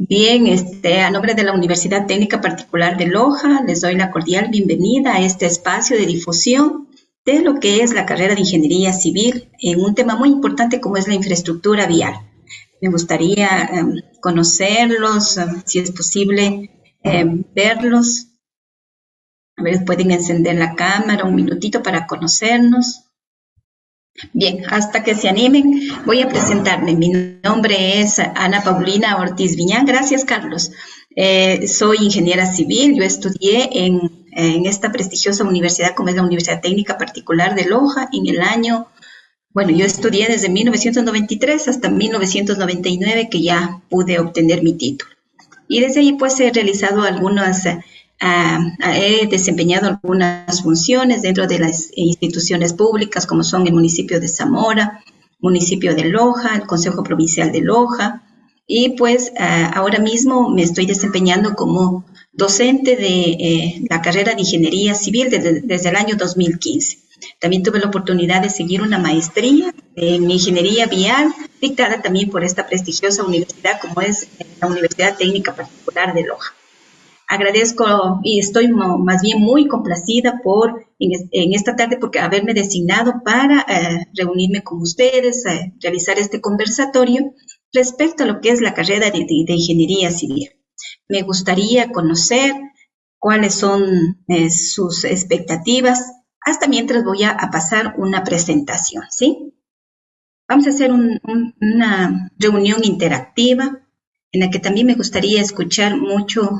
Bien, a nombre de la Universidad Técnica Particular de Loja, les doy la cordial bienvenida a este espacio de difusión de lo que es la carrera de Ingeniería Civil en un tema muy importante como es la infraestructura vial. Me gustaría conocerlos, si es posible verlos. A ver, pueden encender la cámara un minutito para conocernos. Bien, hasta que se animen, voy a presentarme. Mi nombre es Ana Paulina Ortiz Viñán. Gracias, Carlos. Soy ingeniera civil. Yo estudié en esta prestigiosa universidad, como es la Universidad Técnica Particular de Loja, en el año, bueno, yo estudié desde 1993 hasta 1999, que ya pude obtener mi título. Y desde ahí, pues, he realizado he desempeñado algunas funciones dentro de las instituciones públicas, como son el municipio de Zamora, municipio de Loja, el Consejo Provincial de Loja, y pues ahora mismo me estoy desempeñando como docente de la carrera de Ingeniería Civil desde el año 2015. También tuve la oportunidad de seguir una maestría en Ingeniería Vial, dictada también por esta prestigiosa universidad como es la Universidad Técnica Particular de Loja. Agradezco y estoy más bien muy complacida en esta tarde porque haberme designado para reunirme con ustedes, realizar este conversatorio respecto a lo que es la carrera de Ingeniería Civil. Me gustaría conocer cuáles son sus expectativas, hasta mientras voy a pasar una presentación, ¿sí? Vamos a hacer una reunión interactiva en la que también me gustaría escuchar mucho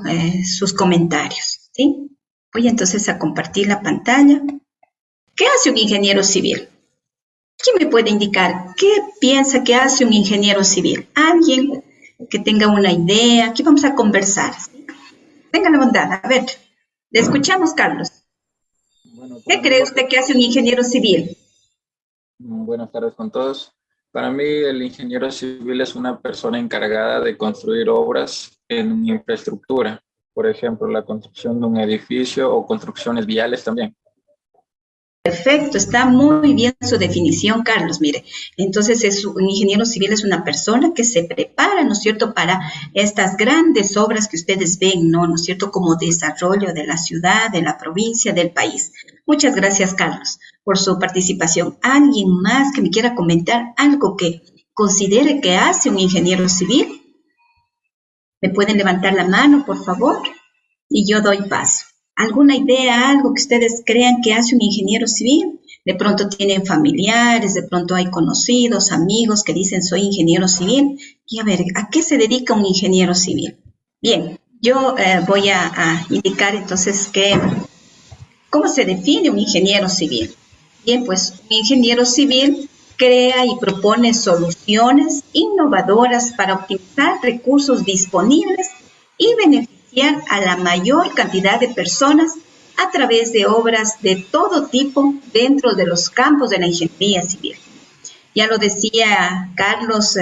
sus comentarios, ¿sí? Voy entonces a compartir la pantalla. ¿Qué hace un ingeniero civil? ¿Quién me puede indicar qué piensa que hace un ingeniero civil? Alguien que tenga una idea. Aquí vamos a conversar, ¿sí? Tenga la bondad, a ver, le escuchamos, Carlos. Bueno, ¿Qué cree usted que hace un ingeniero civil? Buenas tardes con todos. Para mí, el ingeniero civil es una persona encargada de construir obras en infraestructura, por ejemplo, la construcción de un edificio o construcciones viales también. Perfecto, está muy bien su definición, Carlos. Mire, entonces un ingeniero civil es una persona que se prepara, ¿no es cierto?, para estas grandes obras que ustedes ven, ¿no es cierto?, como desarrollo de la ciudad, de la provincia, del país. Muchas gracias, Carlos, por su participación. ¿Alguien más que me quiera comentar algo que considere que hace un ingeniero civil? ¿Me pueden levantar la mano, por favor? Y yo doy paso. ¿Alguna idea, algo que ustedes crean que hace un ingeniero civil? De pronto tienen familiares, de pronto hay conocidos, amigos que dicen soy ingeniero civil. Y a ver, ¿a qué se dedica un ingeniero civil? Bien, yo voy a indicar entonces cómo se define un ingeniero civil. Bien, pues un ingeniero civil crea y propone soluciones innovadoras para optimizar recursos disponibles y beneficiar a la mayor cantidad de personas a través de obras de todo tipo dentro de los campos de la ingeniería civil. Ya lo decía Carlos,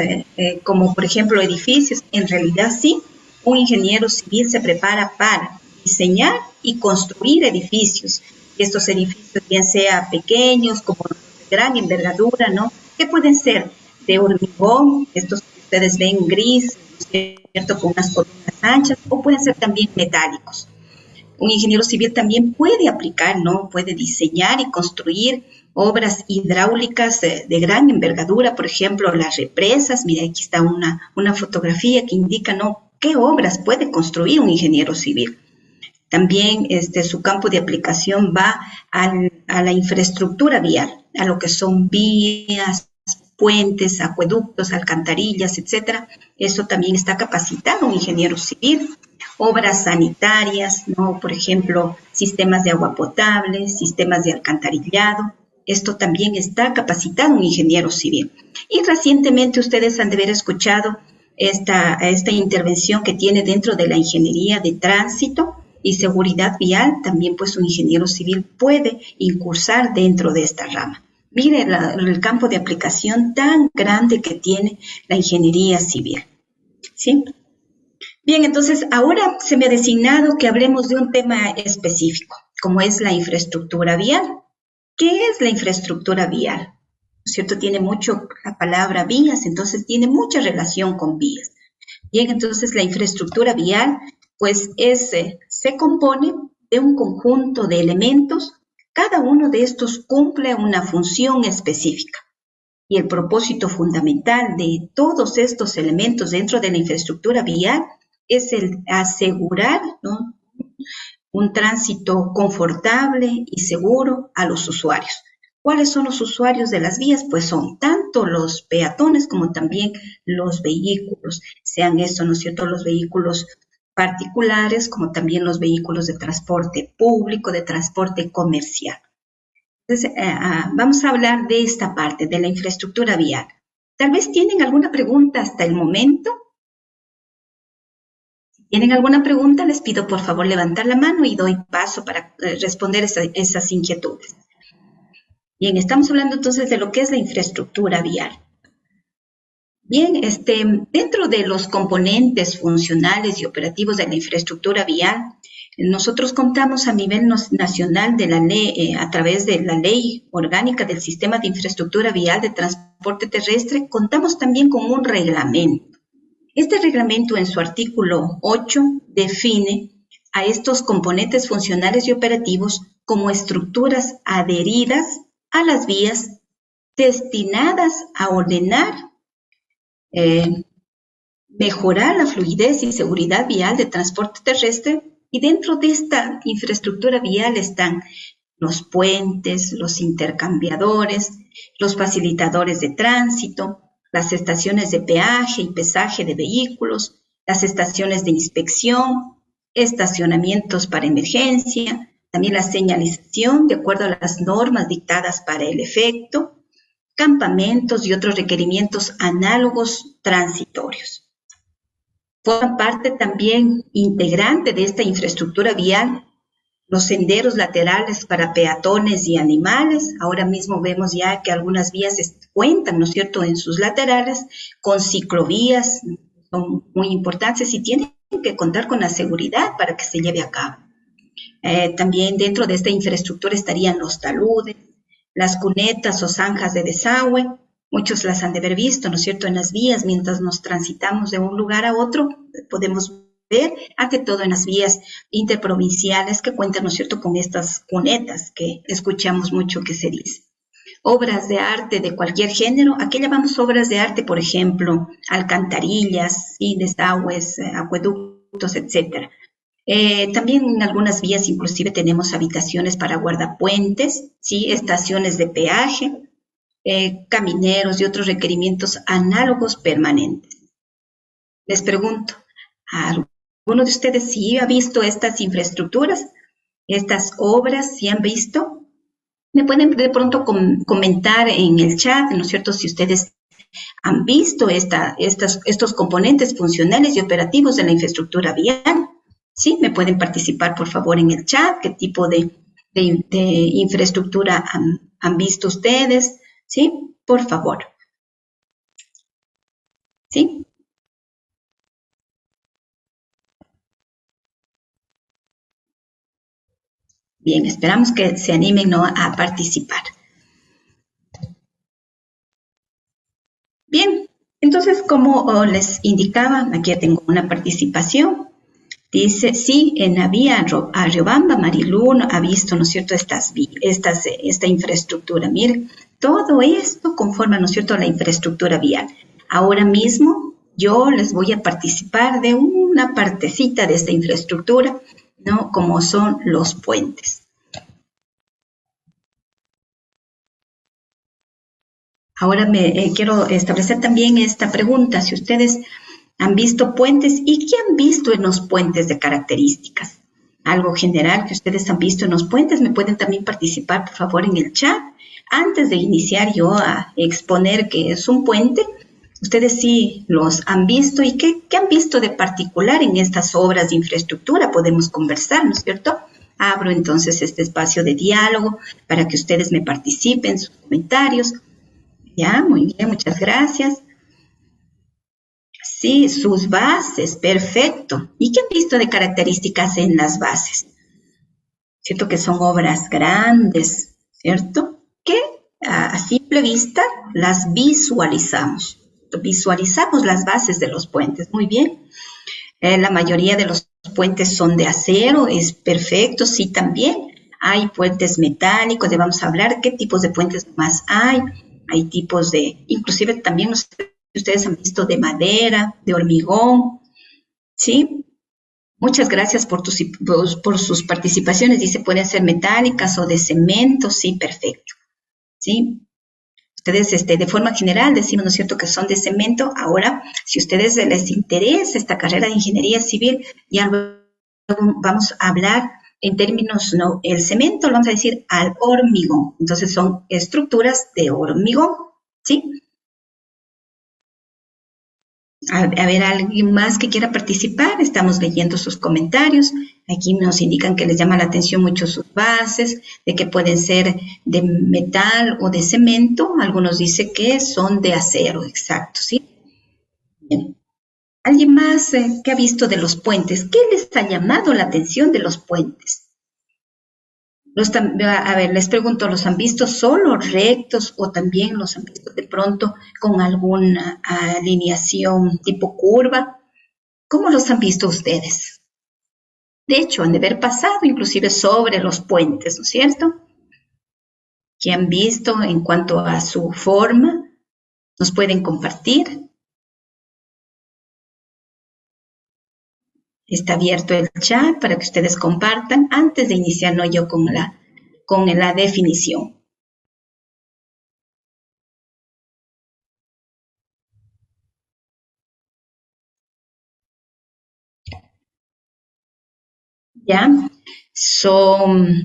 como por ejemplo edificios, en realidad sí, un ingeniero civil se prepara para diseñar y construir edificios. Y estos edificios, bien sea pequeños como de gran envergadura, ¿no? Que pueden ser de hormigón, estos que ustedes ven gris, ¿no es cierto?, con unas columnas anchas, o pueden ser también metálicos. Un ingeniero civil también puede aplicar, ¿no? Puede diseñar y construir obras hidráulicas de gran envergadura, por ejemplo, las represas. Mira, aquí está una fotografía que indica, ¿no?, qué obras puede construir un ingeniero civil. También su campo de aplicación va a la infraestructura vial, a lo que son vías, puentes, acueductos, alcantarillas, etcétera. Eso también está capacitado un ingeniero civil. Obras sanitarias, ¿no? Por ejemplo, sistemas de agua potable, sistemas de alcantarillado. Esto también está capacitado un ingeniero civil. Y recientemente ustedes han de haber escuchado esta intervención que tiene dentro de la ingeniería de tránsito y seguridad vial. También pues un ingeniero civil puede incursar dentro de esta rama. Mire el campo de aplicación tan grande que tiene la ingeniería civil, ¿sí? Bien, entonces ahora se me ha designado que hablemos de un tema específico, como es la infraestructura vial. ¿Qué es la infraestructura vial? ¿No es cierto? Tiene mucho la palabra vías, entonces tiene mucha relación con vías. Bien, entonces la infraestructura vial, pues se compone de un conjunto de elementos. Cada uno de estos cumple una función específica. Y el propósito fundamental de todos estos elementos dentro de la infraestructura vial es el asegurar, ¿no?, un tránsito confortable y seguro a los usuarios. ¿Cuáles son los usuarios de las vías? Pues son tanto los peatones como también los vehículos, sean estos, ¿no es cierto?, los vehículos particulares como también los vehículos de transporte público, de transporte comercial. Entonces, vamos a hablar de esta parte, de la infraestructura vial. Tal vez tienen alguna pregunta hasta el momento. Si tienen alguna pregunta, les pido por favor levantar la mano y doy paso para responder esas inquietudes. Bien, estamos hablando entonces de lo que es la infraestructura vial. Bien, dentro de los componentes funcionales y operativos de la infraestructura vial, nosotros contamos a nivel nacional de la ley, a través de la Ley Orgánica del Sistema de Infraestructura Vial de Transporte Terrestre, contamos también con un reglamento. Este reglamento en su artículo 8 define a estos componentes funcionales y operativos como estructuras adheridas a las vías destinadas a ordenar, mejorar la fluidez y seguridad vial de transporte terrestre. Y dentro de esta infraestructura vial están los puentes, los intercambiadores, los facilitadores de tránsito, las estaciones de peaje y pesaje de vehículos, las estaciones de inspección, estacionamientos para emergencia, también la señalización de acuerdo a las normas dictadas para el efecto, campamentos y otros requerimientos análogos transitorios. Forman parte también integrante de esta infraestructura vial los senderos laterales para peatones y animales. Ahora mismo vemos ya que algunas vías cuentan, ¿no es cierto?, en sus laterales con ciclovías, son muy importantes y tienen que contar con la seguridad para que se lleve a cabo. También dentro de esta infraestructura estarían los taludes, las cunetas o zanjas de desagüe. Muchos las han de haber visto, ¿no es cierto?, en las vías. Mientras nos transitamos de un lugar a otro, podemos ver, ante todo en las vías interprovinciales que cuentan, ¿no es cierto?, con estas cunetas que escuchamos mucho que se dice. Obras de arte de cualquier género, aquí llamamos obras de arte, por ejemplo, alcantarillas, ¿sí?, desagües, acueductos, etc. También en algunas vías inclusive tenemos habitaciones para guardapuentes, ¿sí?, estaciones de peaje, camineros y otros requerimientos análogos permanentes. Les pregunto, ¿a alguno de ustedes sí ha visto estas infraestructuras, estas obras, sí han visto? Me pueden de pronto comentar en el chat, ¿no es cierto?, si ustedes han visto estos componentes funcionales y operativos de la infraestructura vial. Sí, me pueden participar por favor en el chat, qué tipo de infraestructura han visto ustedes. ¿Sí? Por favor. ¿Sí? Bien, esperamos que se animen, ¿no?, a participar. Bien, entonces, como les indicaba, aquí ya tengo una participación. Dice, sí, en la vía a Riobamba, Marilú ha visto, ¿no es cierto?, esta infraestructura. Miren, todo esto conforma, ¿no es cierto?, la infraestructura vial. Ahora mismo yo les voy a participar de una partecita de esta infraestructura, ¿no?, como son los puentes. Ahora quiero establecer también esta pregunta, si ustedes han visto puentes y qué han visto en los puentes de características. Algo general que ustedes han visto en los puentes, me pueden también participar, por favor, en el chat. Antes de iniciar yo a exponer qué es un puente, ustedes sí los han visto y qué han visto de particular en estas obras de infraestructura. Podemos conversar, ¿no es cierto? Abro entonces este espacio de diálogo para que ustedes me participen, sus comentarios. Ya, muy bien, muchas gracias. Sí, sus bases, perfecto. ¿Y qué han visto de características en las bases? ¿Cierto que son obras grandes, cierto? Que a simple vista las visualizamos. visualizamos las bases de los puentes. Muy bien. La mayoría de los puentes son de acero, es perfecto, sí, también. Hay puentes metálicos, vamos a hablar qué tipos de puentes más hay. Hay tipos de, inclusive también, no sé si ustedes han visto de madera, de hormigón, ¿sí? Muchas gracias por sus participaciones. Dice, pueden ser metálicas o de cemento, sí, perfecto, ¿sí? Ustedes, de forma general, decimos, ¿no es cierto?, que son de cemento. Ahora, si a ustedes les interesa esta carrera de ingeniería civil, ya luego vamos a hablar en términos, no, el cemento lo vamos a decir al hormigón. Entonces, son estructuras de hormigón, ¿sí? A ver, ¿alguien más que quiera participar? Estamos leyendo sus comentarios. Aquí nos indican que les llama la atención mucho sus bases, de que pueden ser de metal o de cemento. Algunos dicen que son de acero, exacto, ¿sí? Bien. ¿Alguien más que ha visto de los puentes? ¿Qué les ha llamado la atención de los puentes? A ver, les pregunto, ¿los han visto solo rectos o también los han visto de pronto con alguna alineación tipo curva? ¿Cómo los han visto ustedes? De hecho, han de haber pasado inclusive sobre los puentes, ¿no es cierto? ¿Qué han visto en cuanto a su forma? ¿Nos pueden compartir? Está abierto el chat para que ustedes compartan antes de iniciar yo con la definición. ¿Ya? Son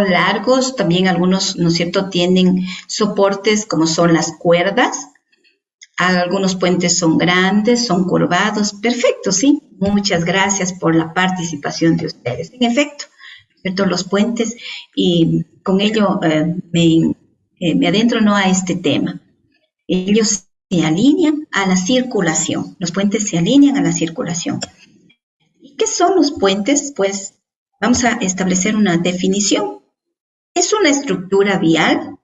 largos, también algunos, ¿no es cierto?, tienen soportes como son las cuerdas. Algunos puentes son grandes, son curvados. Perfecto, sí. Muchas gracias por la participación de ustedes. En efecto, ¿cierto?, los puentes, y con ello me adentro a este tema. Ellos se alinean a la circulación. Los puentes se alinean a la circulación. ¿Y qué son los puentes? Pues vamos a establecer una definición. Es una estructura vial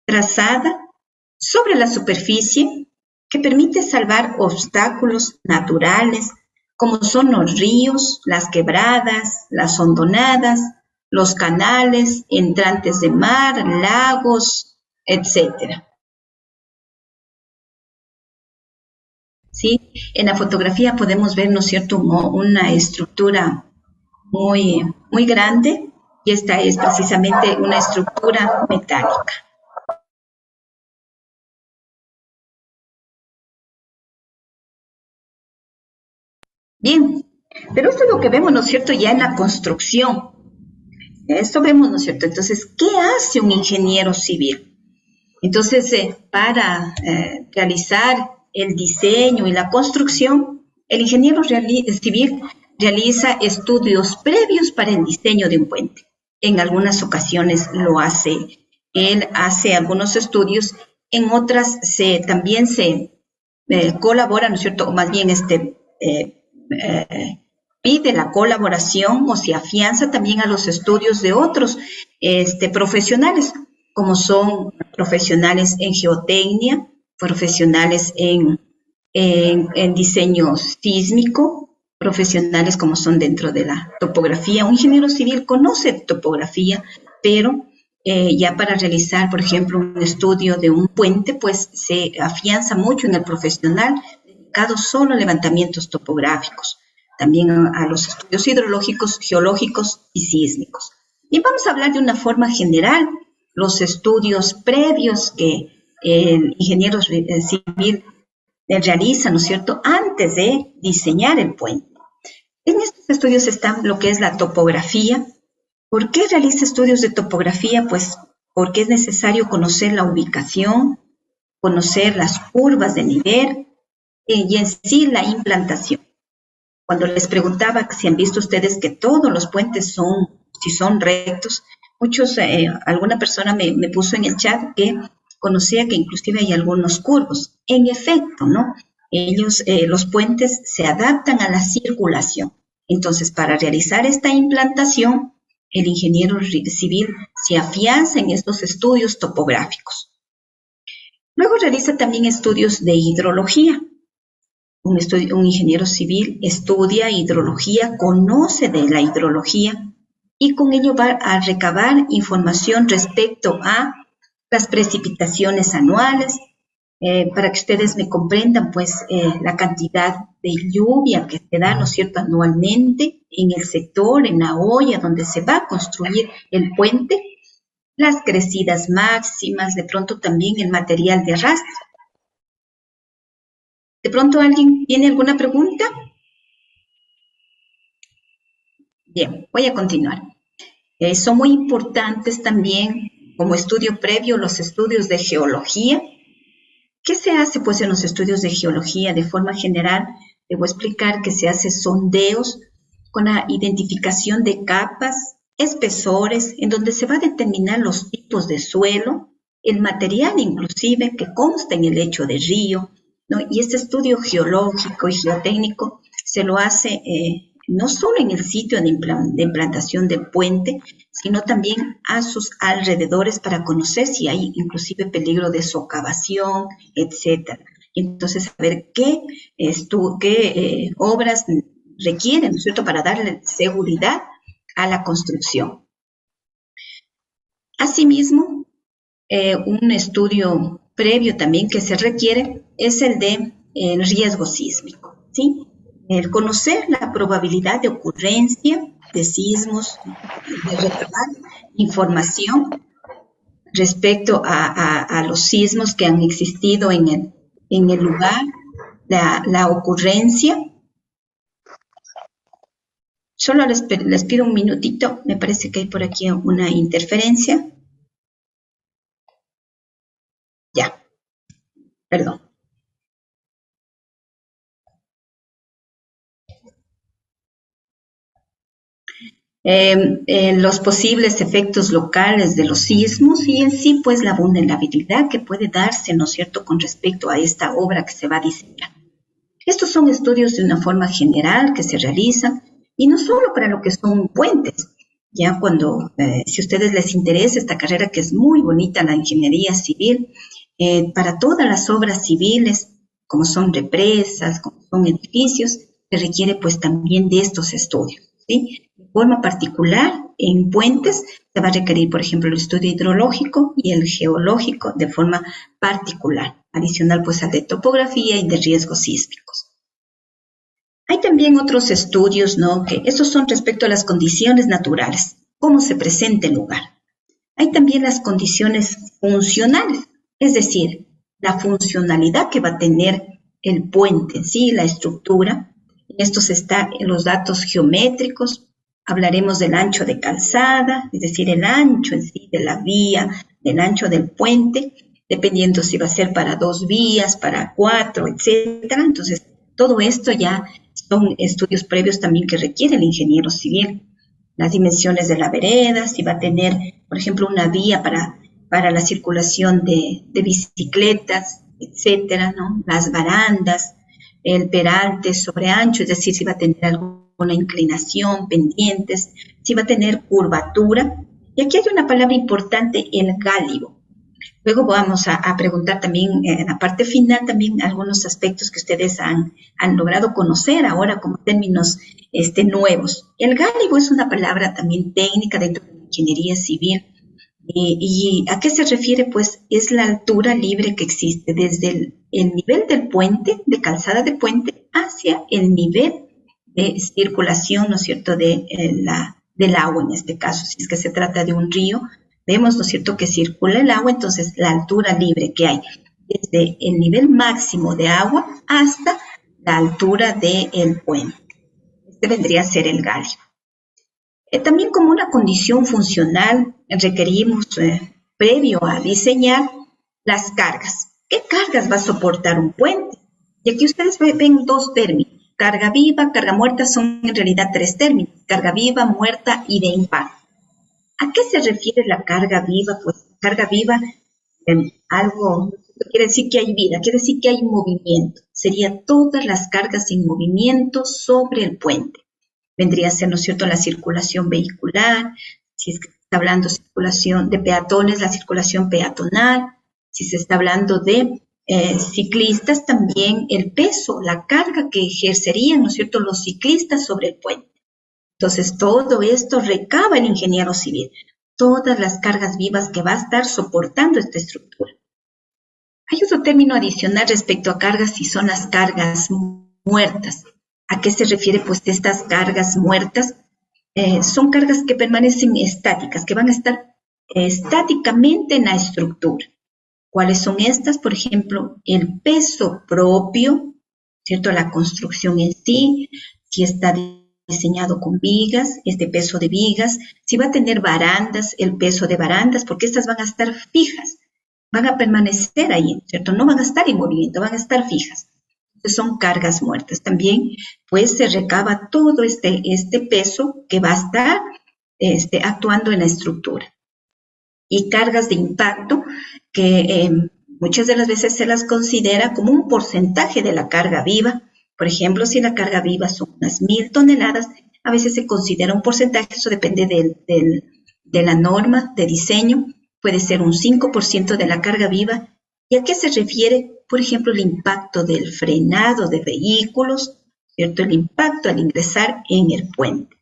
trazada sobre la superficie que permite salvar obstáculos naturales, como son los ríos, las quebradas, las hondonadas, los canales, entrantes de mar, lagos, etc. ¿Sí? En la fotografía podemos ver, ¿no es cierto?, una estructura muy, muy grande, y esta es precisamente una estructura metálica. Bien, pero esto es lo que vemos, ¿no es cierto?, ya en la construcción. Esto vemos, ¿no es cierto? Entonces, ¿qué hace un ingeniero civil? Entonces, para realizar el diseño y la construcción, el ingeniero civil realiza estudios previos para el diseño de un puente. En algunas ocasiones lo hace, él hace algunos estudios, en otras también se colabora, ¿no es cierto?, o más bien pide la colaboración o se afianza también a los estudios de otros profesionales, como son profesionales en geotecnia, profesionales en diseño sísmico, profesionales como son dentro de la topografía. Un ingeniero civil conoce topografía, pero ya para realizar, por ejemplo, un estudio de un puente, pues se afianza mucho en el profesional dedicado solo a levantamientos topográficos, también a los estudios hidrológicos, geológicos y sísmicos. Y vamos a hablar de una forma general, los estudios previos que el ingeniero civil realiza, ¿no es cierto?, antes de diseñar el puente. En estos estudios está lo que es la topografía. ¿Por qué realiza estudios de topografía? Pues porque es necesario conocer la ubicación, conocer las curvas de nivel y en sí la implantación. Cuando les preguntaba si han visto ustedes que todos los puentes si son rectos, alguna persona me puso en el chat que conocía que inclusive hay algunos curvos. En efecto, ¿no? Los puentes se adaptan a la circulación. Entonces, para realizar esta implantación, el ingeniero civil se afianza en estos estudios topográficos. Luego realiza también estudios de hidrología. Un ingeniero civil estudia hidrología, conoce de la hidrología y con ello va a recabar información respecto a las precipitaciones anuales, para que ustedes me comprendan, pues, la cantidad de lluvia que se da, ¿no es cierto?, anualmente en el sector, en la olla donde se va a construir el puente, las crecidas máximas, de pronto también el material de arrastre. ¿De pronto alguien tiene alguna pregunta? Bien, voy a continuar. Son muy importantes también, como estudio previo, los estudios de geología. ¿Qué se hace, pues, en los estudios de geología? De forma general, te voy a explicar que se hace sondeos con la identificación de capas, espesores, en donde se va a determinar los tipos de suelo, el material inclusive que consta en el lecho de río, ¿no? Y este estudio geológico y geotécnico se lo hace no solo en el sitio de implantación del puente, sino también a sus alrededores para conocer si hay inclusive peligro de socavación, etcétera. Entonces, saber qué obras requieren, ¿no es cierto?, para darle seguridad a la construcción. Asimismo, un estudio previo también que se requiere es el de el riesgo sísmico, ¿sí? El conocer la probabilidad de ocurrencia de sismos, de recabar información respecto a los sismos que han existido en el lugar, la ocurrencia. Solo les pido un minutito, me parece que hay por aquí una interferencia. Ya, perdón. Los posibles efectos locales de los sismos y en sí, pues, la vulnerabilidad que puede darse, ¿no es cierto?, con respecto a esta obra que se va a diseñar. Estos son estudios de una forma general que se realizan y no solo para lo que son puentes. Ya cuando, si a ustedes les interesa esta carrera que es muy bonita, la ingeniería civil, para todas las obras civiles, como son represas, como son edificios, se requiere pues también de estos estudios, ¿sí? De forma particular, en puentes se va a requerir, por ejemplo, el estudio hidrológico y el geológico de forma particular, adicional pues al de topografía y de riesgos sísmicos. Hay también otros estudios, ¿no?, que estos son respecto a las condiciones naturales, cómo se presenta el lugar. Hay también las condiciones funcionales, es decir, la funcionalidad que va a tener el puente, ¿sí?, la estructura. En estos están los datos geométricos. Hablaremos del ancho de calzada, es decir, el ancho en sí de la vía, del ancho del puente, dependiendo si va a ser para 2 vías, para 4, etcétera. Entonces, todo esto ya son estudios previos también que requiere el ingeniero civil. Las dimensiones de la vereda, si va a tener, por ejemplo, una vía para la circulación de bicicletas, etcétera, ¿no? Las barandas, el peralte sobre ancho, es decir, si va a tener alguna inclinación, pendientes, si va a tener curvatura. Y aquí hay una palabra importante, el gálibo. Luego vamos a preguntar también en la parte final también algunos aspectos que ustedes han logrado conocer ahora como términos nuevos. El gálibo es una palabra también técnica dentro de la ingeniería civil. ¿Y a qué se refiere? Pues es la altura libre que existe desde el nivel del puente, de calzada de puente, hacia el nivel de circulación, ¿no es cierto?, del agua en este caso, si es que se trata de un río. Vemos, ¿no es cierto?, que circula el agua, entonces la altura libre que hay desde el nivel máximo de agua hasta la altura del puente. Este vendría a ser el gálibo. También como una condición funcional requerimos, previo a diseñar, las cargas. ¿Qué cargas va a soportar un puente? Y aquí ustedes ven 2 términos. Carga viva, carga muerta, son en realidad 3 términos. Carga viva, muerta y de impacto. ¿A qué se refiere la carga viva? Pues carga viva, algo quiere decir que hay vida, quiere decir que hay movimiento. Sería todas las cargas en movimiento sobre el puente. Vendría a ser, ¿no es cierto?, la circulación vehicular, si es que está hablando de circulación de peatones, la circulación peatonal, Si se está hablando de ciclistas, también el peso, la carga que ejercerían, ¿no es cierto?, los ciclistas sobre el puente. Entonces, todo esto recaba el ingeniero civil, todas las cargas vivas que va a estar soportando esta estructura. Hay otro término adicional respecto a cargas y son las cargas muertas. ¿A qué se refiere pues estas cargas muertas? Son cargas que permanecen estáticas, que van a estar estáticamente en la estructura. ¿Cuáles son estas? Por ejemplo, el peso propio, ¿cierto? La construcción en sí, si está diseñado con vigas, este peso de vigas, si va a tener barandas, el peso de barandas, porque estas van a estar fijas, van a permanecer ahí, ¿cierto? No van a estar en movimiento, van a estar fijas. Entonces son cargas muertas. También, pues, se recaba todo este peso que va a estar actuando en la estructura. Y cargas de impacto que muchas de las veces se las considera como un porcentaje de la carga viva. Por ejemplo, si la carga viva son unas 1000 toneladas, a veces se considera un porcentaje, eso depende de la norma de diseño, puede ser un 5% de la carga viva. ¿Y a qué se refiere? Por ejemplo, el impacto del frenado de vehículos, ¿cierto? El impacto al ingresar en el puente.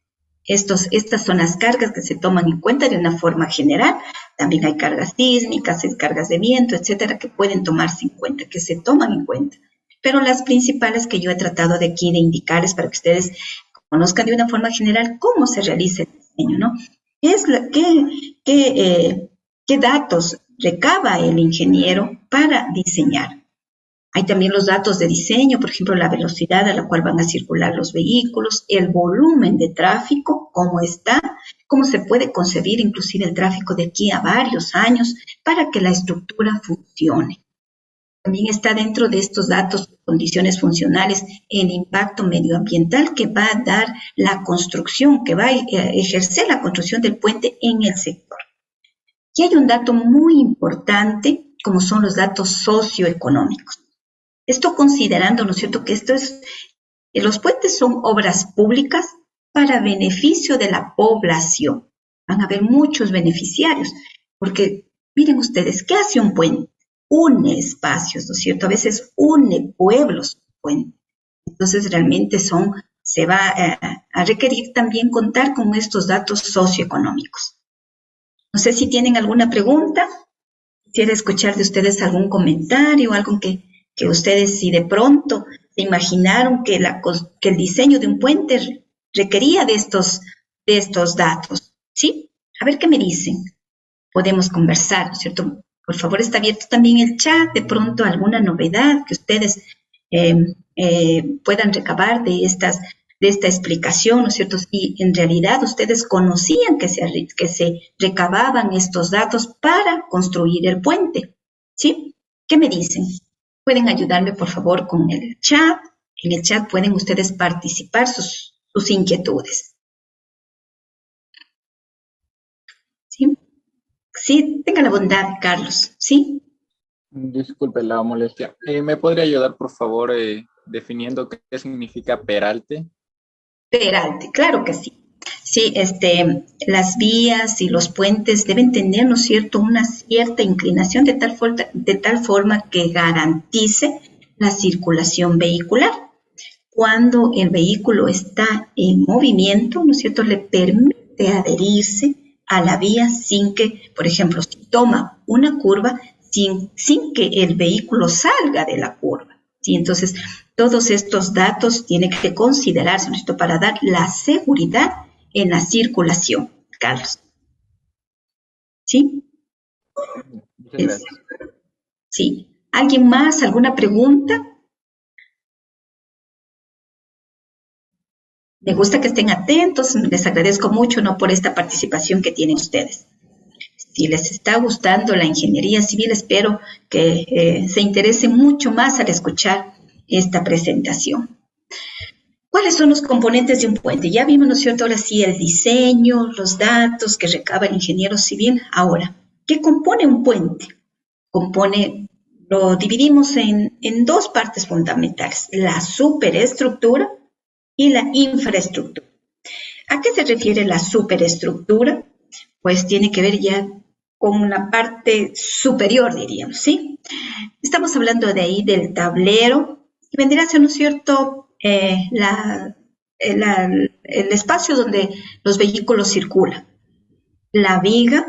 Estas son las cargas que se toman en cuenta de una forma general. También hay cargas sísmicas, cargas de viento, etcétera, que pueden tomarse en cuenta, que se toman en cuenta. Pero las principales que yo he tratado de aquí de indicarles para que ustedes conozcan de una forma general cómo se realiza el diseño, ¿no? Es qué datos recaba el ingeniero para diseñar. Hay también los datos de diseño, por ejemplo, la velocidad a la cual van a circular los vehículos, el volumen de tráfico, cómo está, cómo se puede concebir inclusive el tráfico de aquí a varios años para que la estructura funcione. También está dentro de estos datos, condiciones funcionales, el impacto medioambiental que va a dar la construcción, que va a ejercer la construcción del puente en el sector. Y hay un dato muy importante, como son los datos socioeconómicos. Esto considerando, ¿no es cierto?, que los puentes son obras públicas para beneficio de la población. Van a haber muchos beneficiarios, porque miren ustedes, ¿qué hace un puente? Une espacios, ¿no es cierto? A veces une pueblos, puente. Entonces realmente se va a requerir también contar con estos datos socioeconómicos. No sé si tienen alguna pregunta, quisiera escuchar de ustedes algún comentario, algo que ustedes, si de pronto se imaginaron que el diseño de un puente requería de estos datos, ¿sí? A ver qué me dicen. Podemos conversar, ¿no es cierto? Por favor, está abierto también el chat, de pronto alguna novedad que ustedes puedan recabar de esta explicación, ¿no es cierto? Si en realidad ustedes conocían que se recababan estos datos para construir el puente, ¿sí? ¿Qué me dicen? Pueden ayudarme, por favor, con el chat. En el chat pueden ustedes participar sus inquietudes. ¿Sí? Sí, tenga la bondad, Carlos. ¿Sí? Disculpe la molestia. ¿Me podría ayudar, por favor, definiendo qué significa peralte? Peralte, claro que sí. Sí, las vías y los puentes deben tener, ¿no es cierto?, una cierta inclinación de tal forma que garantice la circulación vehicular. Cuando el vehículo está en movimiento, ¿no es cierto?, le permite adherirse a la vía sin que, por ejemplo, si toma una curva, sin que el vehículo salga de la curva. ¿Sí? Entonces, todos estos datos tienen que considerarse, ¿no es cierto?, para dar la seguridad en la circulación, Carlos. ¿Sí? Muchas gracias. Sí. ¿Alguien más? ¿Alguna pregunta? Me gusta que estén atentos, les agradezco mucho, ¿no?, por esta participación que tienen ustedes. Si les está gustando la ingeniería civil, espero que se interesen mucho más al escuchar esta presentación. ¿Cuáles son los componentes de un puente? Ya vimos, ¿no es cierto?, ahora sí, el diseño, los datos que recaba el ingeniero civil. Ahora, ¿qué compone un puente? Lo dividimos en dos partes fundamentales, la superestructura y la infraestructura. ¿A qué se refiere la superestructura? Pues tiene que ver ya con la parte superior, diríamos, ¿sí? Estamos hablando de ahí del tablero, que vendría a ser, ¿no es cierto?, el espacio donde los vehículos circulan. La viga.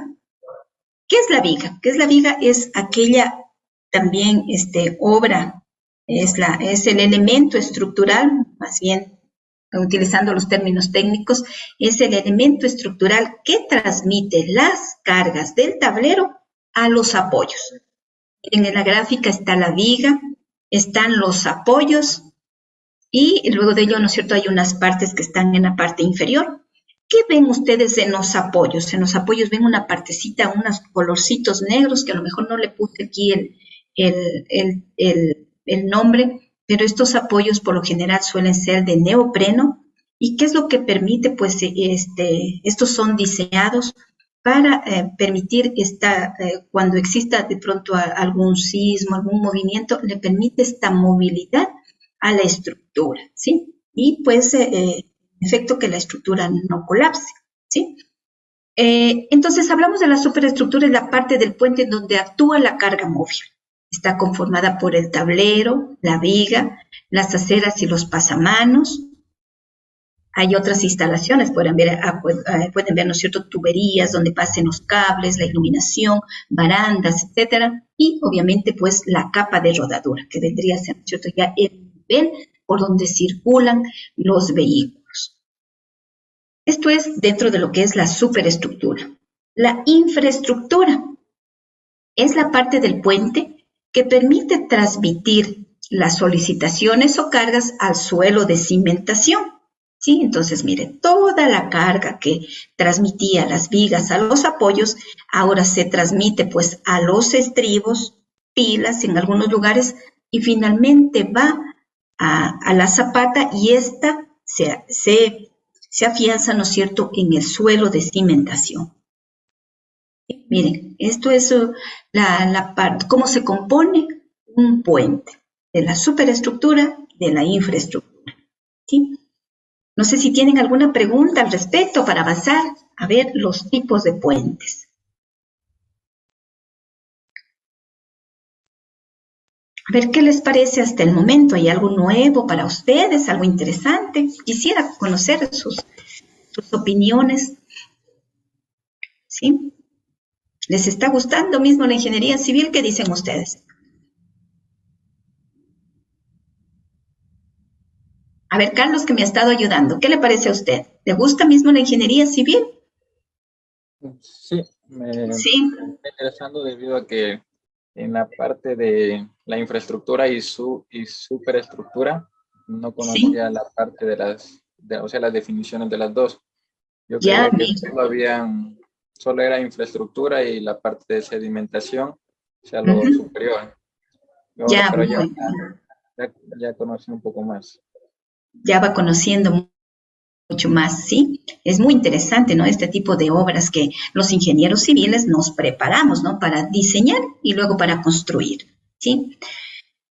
¿Qué es la viga? ¿Qué es la viga? Es aquella también obra, es el elemento estructural, más bien utilizando los términos técnicos, es el elemento estructural que transmite las cargas del tablero a los apoyos. En la gráfica está la viga, están los apoyos y luego de ello, ¿no es cierto?, hay unas partes que están en la parte inferior. ¿Qué ven ustedes en los apoyos? En los apoyos ven una partecita, unos colorcitos negros, que a lo mejor no le puse aquí el nombre, pero estos apoyos por lo general suelen ser de neopreno. ¿Y qué es lo que permite? Pues estos son diseñados para permitir cuando exista de pronto algún sismo, algún movimiento, le permite esta movilidad a la estructura, ¿sí? Y pues efecto que la estructura no colapse, ¿sí? Entonces hablamos de la superestructura, es la parte del puente en donde actúa la carga móvil. Está conformada por el tablero, la viga, las aceras y los pasamanos. Hay otras instalaciones, pueden ver, ¿no es cierto?, tuberías donde pasen los cables, la iluminación, barandas, etcétera, y obviamente pues la capa de rodadura, que vendría a ser, ¿no es cierto?, ya el nivel por donde circulan los vehículos. Esto es dentro de lo que es la superestructura. La infraestructura es la parte del puente que permite transmitir las solicitaciones o cargas al suelo de cimentación. ¿Sí? Entonces, mire, toda la carga que transmitía las vigas a los apoyos, ahora se transmite pues a los estribos, pilas en algunos lugares, y finalmente va a la zapata y esta se afianza, ¿no es cierto?, en el suelo de cimentación. Miren, esto es la parte, cómo se compone un puente, de la superestructura, de la infraestructura. ¿Sí? No sé si tienen alguna pregunta al respecto para avanzar a ver los tipos de puentes. A ver qué les parece hasta el momento. ¿Hay algo nuevo para ustedes? ¿Algo interesante? Quisiera conocer sus opiniones. ¿Sí? ¿Les está gustando mismo la ingeniería civil? ¿Qué dicen ustedes? A ver, Carlos, que me ha estado ayudando, ¿qué le parece a usted? ¿Le gusta mismo la ingeniería civil? Sí, me está interesando debido a que en la parte de la infraestructura y superestructura no conocía la parte de las definiciones de las dos. Yo creía que solo era infraestructura y la parte de sedimentación, o sea, lo superior. Pero ya conocí un poco más. Ya va conociendo mucho más, ¿sí? Es muy interesante, ¿no? Este tipo de obras que los ingenieros civiles nos preparamos, ¿no? Para diseñar y luego para construir, ¿sí?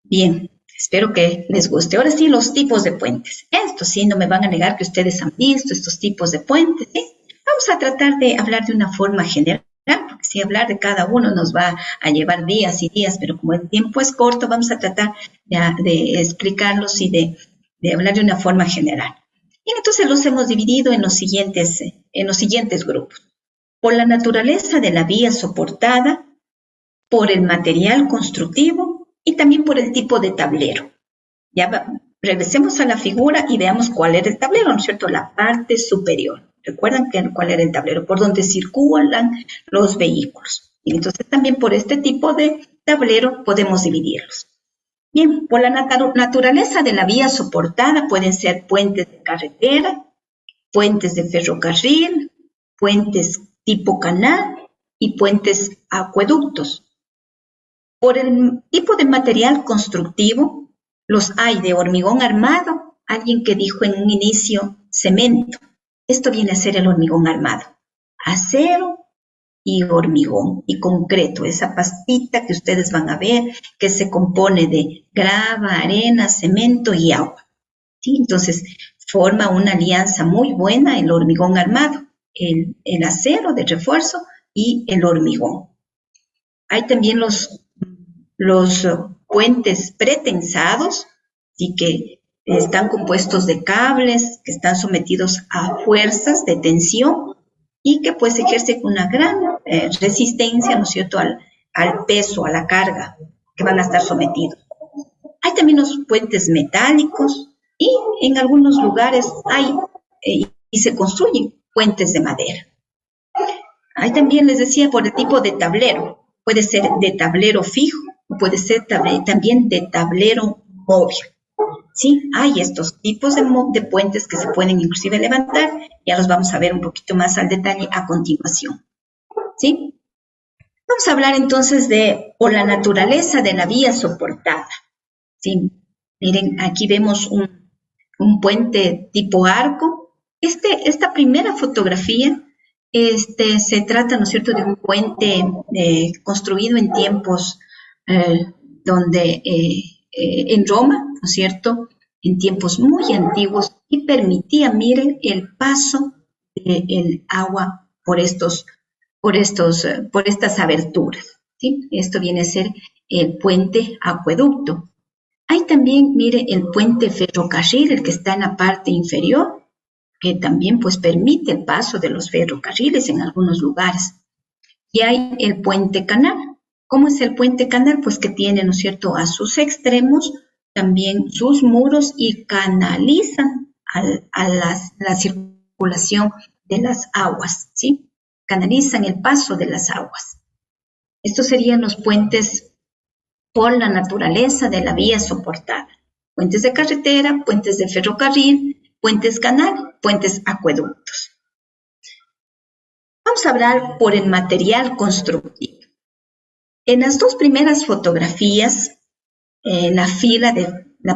Bien, espero que les guste. Ahora sí, los tipos de puentes. Esto sí, no me van a negar que ustedes han visto estos tipos de puentes, ¿sí? Vamos a tratar de hablar de una forma general, porque si hablar de cada uno nos va a llevar días y días, pero como el tiempo es corto, vamos a tratar de explicarlos y de hablar de una forma general. Y entonces los hemos dividido en los siguientes grupos. Por la naturaleza de la vía soportada, por el material constructivo y también por el tipo de tablero. Regresemos a la figura y veamos cuál era el tablero, ¿no es cierto? La parte superior. ¿Recuerdan cuál era el tablero? Por donde circulan los vehículos. Y entonces también por este tipo de tablero podemos dividirlos. Bien, por la naturaleza de la vía soportada pueden ser puentes de carretera, puentes de ferrocarril, puentes tipo canal y puentes acueductos. Por el tipo de material constructivo, los hay de hormigón armado, alguien que dijo en un inicio cemento. Esto viene a ser el hormigón armado. Acero y hormigón y concreto, esa pastita que ustedes van a ver que se compone de grava, arena, cemento y agua. ¿Sí? Entonces forma una alianza muy buena el hormigón armado, el acero de refuerzo y el hormigón. Hay también los puentes pretensados, y que están compuestos de cables, que están sometidos a fuerzas de tensión y que pues ejercen una gran resistencia, ¿no es cierto?, al peso, a la carga que van a estar sometidos. Hay también los puentes metálicos y en algunos lugares hay y se construyen puentes de madera. Hay también, les decía, por el tipo de tablero. Puede ser de tablero fijo o puede ser también de tablero móvil. Sí, hay estos tipos de puentes que se pueden inclusive levantar. Ya los vamos a ver un poquito más al detalle a continuación. ¿Sí? Vamos a hablar entonces por la naturaleza de la vía soportada. ¿Sí? Miren, aquí vemos un puente tipo arco. Esta primera fotografía se trata, ¿no es cierto?, de un puente construido en tiempos donde en Roma, ¿no es cierto?, en tiempos muy antiguos y permitía, miren, el paso del agua por estas aberturas, ¿sí? Esto viene a ser el puente acueducto. Hay también, mire, el puente ferrocarril, el que está en la parte inferior, que también pues permite el paso de los ferrocarriles en algunos lugares. Y hay el puente canal. ¿Cómo es el puente canal? Pues que tiene, ¿no es cierto?, a sus extremos también sus muros y canalizan la circulación de las aguas, ¿sí? Canalizan el paso de las aguas. Estos serían los puentes por la naturaleza de la vía soportada. Puentes de carretera, puentes de ferrocarril, puentes canal, puentes acueductos. Vamos a hablar por el material constructivo. En las dos primeras fotografías, la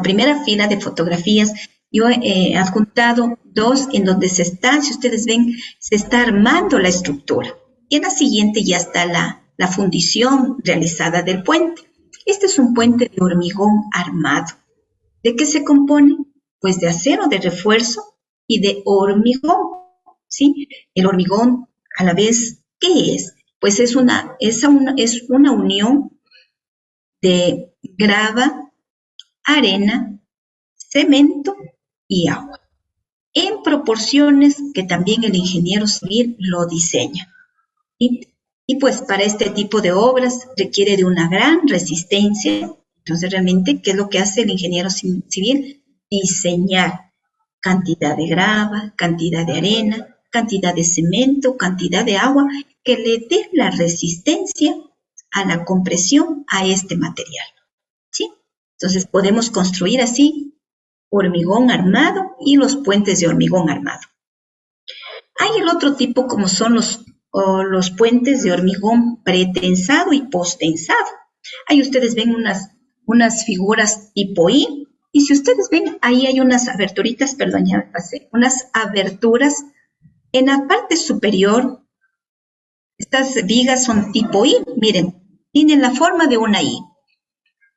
primera fila de fotografías, yo he adjuntado dos en donde si ustedes ven, se está armando la estructura. Y en la siguiente ya está la fundición realizada del puente. Este es un puente de hormigón armado. ¿De qué se compone? Pues de acero de refuerzo y de hormigón, ¿sí? El hormigón, a la vez, ¿qué es? Pues es una unión de grava, arena, cemento y agua, en proporciones que también el ingeniero civil lo diseña. Y pues para este tipo de obras requiere de una gran resistencia. Entonces realmente, ¿qué es lo que hace el ingeniero civil? Diseñar cantidad de grava, cantidad de arena, cantidad de cemento, cantidad de agua, que le dé la resistencia a la compresión a este material, ¿sí? Entonces podemos construir así hormigón armado y los puentes de hormigón armado. Hay el otro tipo, como son los puentes de hormigón pretensado y posttensado. Ahí ustedes ven unas figuras tipo I, y si ustedes ven, ahí hay unas aberturitas, perdón, ya me pasé, unas aberturas en la parte superior. Estas vigas son tipo I, miren, tienen la forma de una I.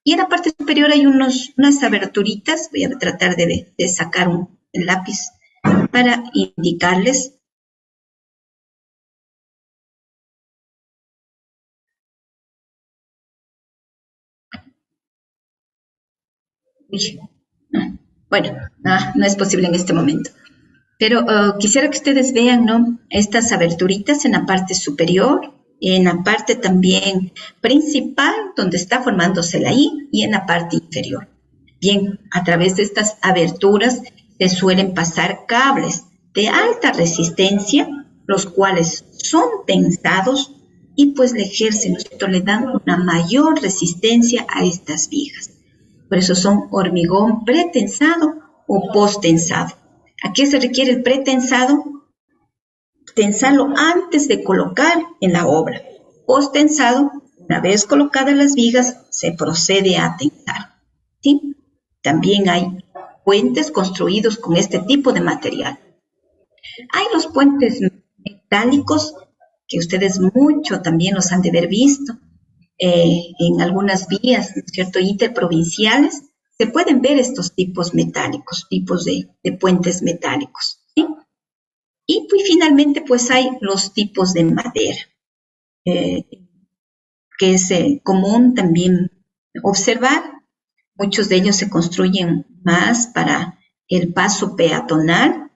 Y en la parte superior hay unas aberturitas, voy a tratar de sacar el lápiz para indicarles. Bueno, no es posible en este momento. Pero quisiera que ustedes vean, ¿no?, estas aberturitas en la parte superior, en la parte también principal, donde está formándose la I, y en la parte inferior. Bien, a través de estas aberturas se suelen pasar cables de alta resistencia, los cuales son tensados y pues le ejercen, ¿no es cierto?, le dan una mayor resistencia a estas vigas. Por eso son hormigón pretensado o posttensado. ¿A qué se requiere el pretensado? Tensarlo antes de colocar en la obra. Posttensado, una vez colocadas las vigas, se procede a tensar, ¿sí? También hay puentes construidos con este tipo de material. Hay los puentes metálicos, que ustedes mucho también los han de haber visto. En algunas vías, ¿no es cierto?, interprovinciales, se pueden ver estos tipos metálicos, tipos de puentes metálicos, ¿sí? Y pues finalmente pues hay los tipos de madera. que es común también observar. Muchos de ellos se construyen más para el paso peatonal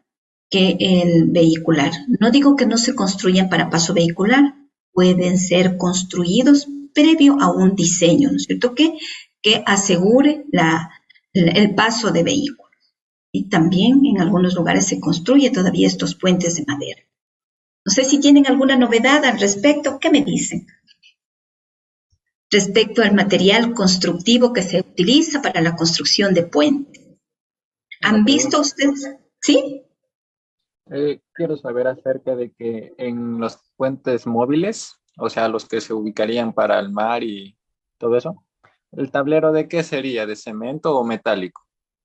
que el vehicular. No digo que no se construyan para paso vehicular, pueden ser construidos previo a un diseño, ¿no es cierto? Que asegure el paso de vehículos. Y también en algunos lugares se construye todavía estos puentes de madera. No sé si tienen alguna novedad al respecto. ¿Qué me dicen? Respecto al material constructivo que se utiliza para la construcción de puentes. ¿Han visto ustedes? ¿Sí? Quiero saber acerca de que en los puentes móviles, o sea, los que se ubicarían para el mar y todo eso, ¿el tablero de qué sería? ¿De cemento o metálico?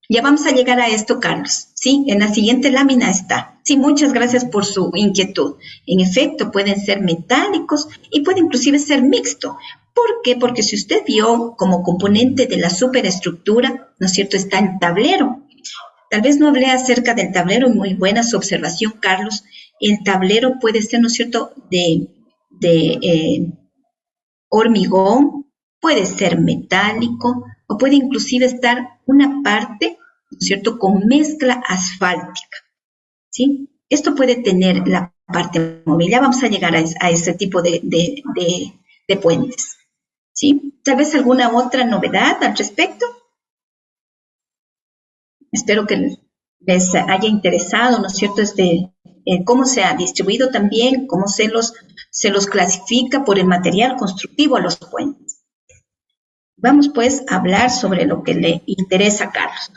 Ya vamos a llegar a esto, Carlos. Sí, en la siguiente lámina está. Sí, muchas gracias por su inquietud. En efecto, pueden ser metálicos y puede inclusive ser mixto. ¿Por qué? Porque si usted vio como componente de la superestructura, ¿no es cierto?, está el tablero. Tal vez no hablé acerca del tablero, muy buena su observación, Carlos. El tablero puede ser, ¿no es cierto?, de hormigón, puede ser metálico o puede inclusive estar una parte, ¿no es cierto?, con mezcla asfáltica, ¿sí? Esto puede tener la parte móvil. Ya vamos a llegar a ese tipo de puentes, ¿sí? Tal vez alguna otra novedad al respecto. Espero que les haya interesado, ¿no es cierto?, cómo se ha distribuido también, cómo se los clasifica por el material constructivo a los puentes. Vamos pues a hablar sobre lo que le interesa a Carlos,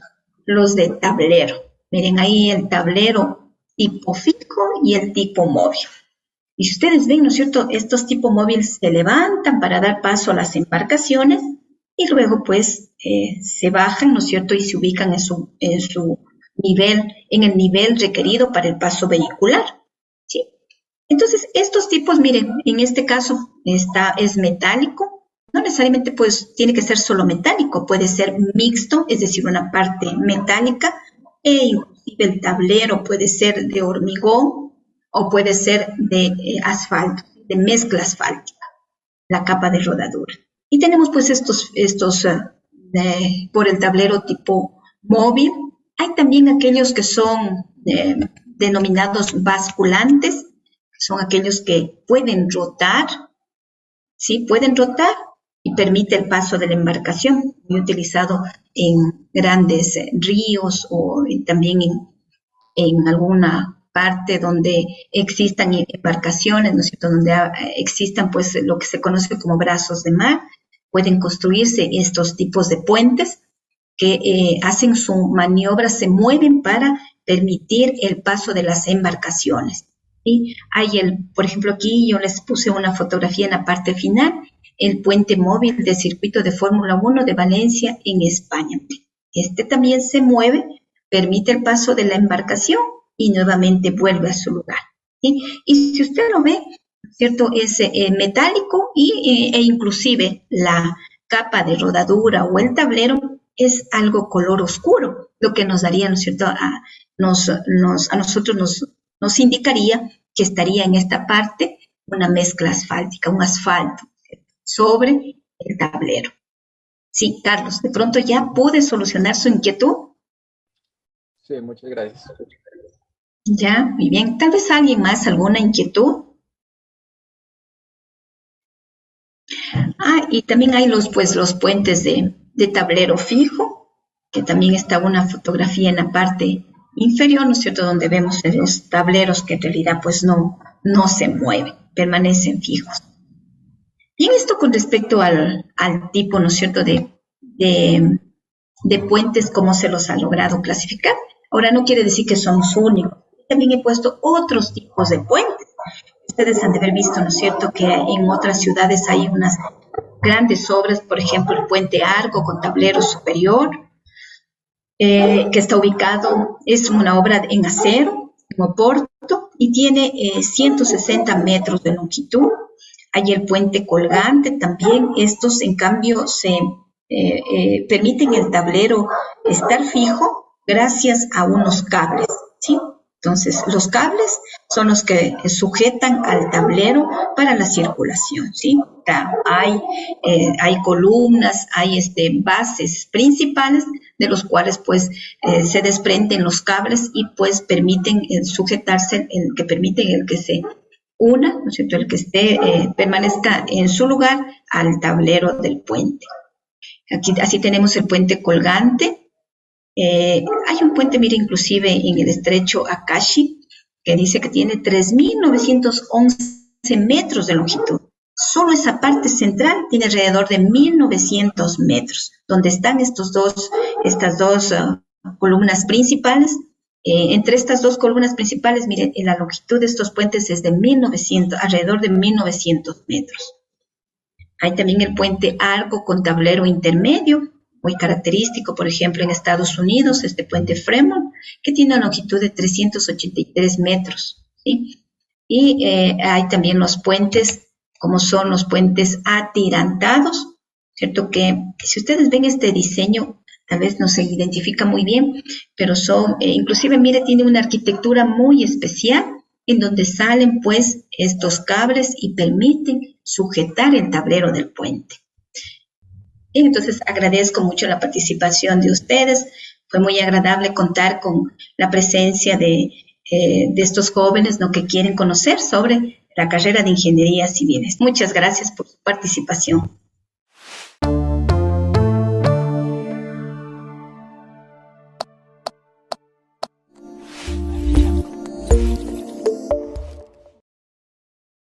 los de tablero. Miren ahí el tablero tipo fijo y el tipo móvil. Y si ustedes ven, ¿no es cierto?, estos tipos móviles se levantan para dar paso a las embarcaciones y luego pues se bajan, ¿no es cierto?, y se ubican en su nivel, en el nivel requerido para el paso vehicular, ¿sí? Entonces, estos tipos, miren, en este caso es metálico. No necesariamente pues tiene que ser solo metálico, puede ser mixto, es decir, una parte metálica, e inclusive el tablero puede ser de hormigón o puede ser de asfalto, de mezcla asfáltica, la capa de rodadura. Y tenemos pues estos por el tablero tipo móvil. Hay también aquellos que son denominados basculantes, que son aquellos que pueden rotar, ¿sí? Pueden rotar y permite el paso de la embarcación, muy utilizado en grandes ríos o también en alguna parte donde existan embarcaciones, ¿no es cierto?, donde existan pues lo que se conoce como brazos de mar. Pueden construirse estos tipos de puentes que hacen su maniobra, se mueven para permitir el paso de las embarcaciones. ¿Sí? Hay por ejemplo, aquí yo les puse una fotografía en la parte final, el puente móvil del circuito de Fórmula 1 de Valencia en España. Este también se mueve, permite el paso de la embarcación y nuevamente vuelve a su lugar. ¿Sí? Y si usted lo ve, ¿cierto?, es metálico e inclusive la capa de rodadura o el tablero es algo color oscuro, lo que nos daría, ¿no es cierto?, a nosotros nos indicaría que estaría en esta parte una mezcla asfáltica, un asfalto sobre el tablero. Sí, Carlos, de pronto ya pude solucionar su inquietud. Sí, muchas gracias. Ya, muy bien. Tal vez alguien más, alguna inquietud. Y también hay los puentes de tablero fijo, que también está una fotografía en la parte inferior, ¿no es cierto?, donde vemos los tableros que en realidad pues no se mueven, permanecen fijos. Bien, esto con respecto al tipo, ¿no es cierto?, de puentes, cómo se los ha logrado clasificar. Ahora no quiere decir que son los únicos. También he puesto otros tipos de puentes. Ustedes han de haber visto, ¿no es cierto?, que en otras ciudades hay unas grandes obras, por ejemplo, el puente Arco con tablero superior, que está ubicado, es una obra en acero, en Oporto, y tiene 160 metros de longitud. Hay el puente colgante también. Estos, en cambio, permiten el tablero estar fijo gracias a unos cables, ¿sí? Entonces, los cables son los que sujetan al tablero para la circulación, ¿sí? Claro, hay columnas, hay bases principales de los cuales, pues, se desprenden los cables y, pues, permiten sujetarse, que permiten el que se una, ¿no es cierto?, el que permanezca en su lugar al tablero del puente. Aquí, así tenemos el puente colgante. Hay un puente, mire, inclusive en el estrecho Akashi, que dice que tiene 3.911 metros de longitud. Solo esa parte central tiene alrededor de 1.900 metros, donde están estas dos columnas principales. Entre estas dos columnas principales, miren, la longitud de estos puentes es de alrededor de 1.900 metros. Hay también el puente arco con tablero intermedio, muy característico, por ejemplo, en Estados Unidos, este puente Fremont, que tiene una longitud de 383 metros, ¿sí? Y hay también los puentes, como son los puentes atirantados, ¿cierto? Que si ustedes ven este diseño, tal vez no se identifica muy bien, pero son, inclusive, mire, tiene una arquitectura muy especial, en donde salen, pues, estos cables y permiten sujetar el tablero del puente. Y entonces agradezco mucho la participación de ustedes. Fue muy agradable contar con la presencia de estos jóvenes, ¿no?, que quieren conocer sobre la carrera de Ingeniería Civiles. Muchas gracias por su participación.